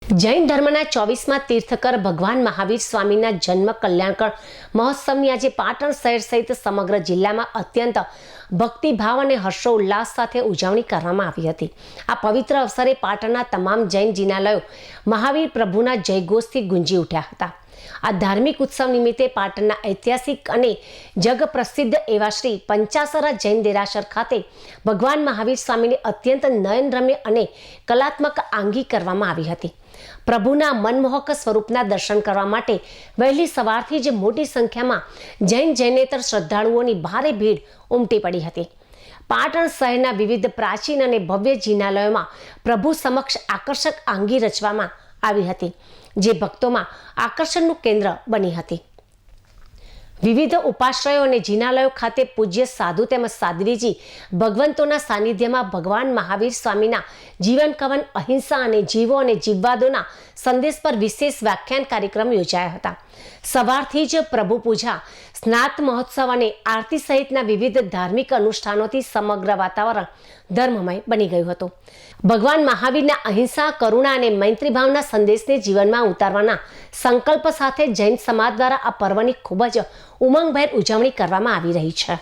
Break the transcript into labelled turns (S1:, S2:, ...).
S1: જૈન ધર્મના 24મા તીર્થકર ભગવાન મહાવીર સ્વામીના જન્મ કલ્યાણકર મહોત્સવની આજે પાટણ શહેર સહિત સમગ્ર જિલ્લામાં અત્યંત ભક્તિભાવ અને હર્ષોલ્લાસ સાથે ઉજવણી કરવામાં આવી હતી। આ પવિત્ર અવસરે પાટણના તમામ જૈન જિનાલયો મહાવીર પ્રભુના જયઘોષથી ગુંજી ઉઠ્યા હતા। આ ધાર્મિક ઉત્સવ નિમિત્તે પાટણના ઐતિહાસિક અને જગ પ્રસિદ્ધ એવા શ્રી પંચાસરા જૈન દેરાસર ખાતે ભગવાન મહાવીર સ્વામીની અત્યંત નયનરમ્ય અને કલાત્મક આંગી કરવામાં આવી હતી। પ્રભુના મનમોહક સ્વરૂપના દર્શન કરવા માટે વહેલી સવારથી જ મોટી સંખ્યામાં જૈનેતર શ્રદ્ધાળુઓની ભારે ભીડ ઉમટી પડી હતી। પાટણ શહેરના વિવિધ પ્રાચીન અને ભવ્ય જિનાલયોમાં પ્રભુ સમક્ષ આકર્ષક આંગી રચવામાં આવી હતી, જે ભક્તોમાં આકર્ષણનું કેન્દ્ર બની હતી। વિવિધ ઉપાશ્રયો અને જિનાલયો ખાતે પૂજ્ય સાધુ તેમજ સાધ્વીજી ભગવંતોના સાનિધ્યમાં ભગવાન મહાવીર સ્વામીના જીવન કવન અહિંસા અને જીવો અને જીવવાદોના સંદેશ પર વિશેષ વ્યાખ્યાન કાર્યક્રમ યોજાયા હતા। સવારથી જ પ્રભુ પૂજા, સ્નાત મહોત્સવ અને આરતી સહિતના વિવિધ ધાર્મિક અનુષ્ઠાનોથી સમગ્ર વાતાવરણ ધર્મમય બની ગયું હતું। ભગવાન મહાવીરના અહિંસા, કરુણા અને મૈત્રી ભાવના સંદેશને જીવનમાં ઉતારવાના સંકલ્પ સાથે જૈન સમાજ દ્વારા આ પર્વની ખૂબ જ ઉમંગભેર ઉજવણી કરવામાં આવી રહી છે।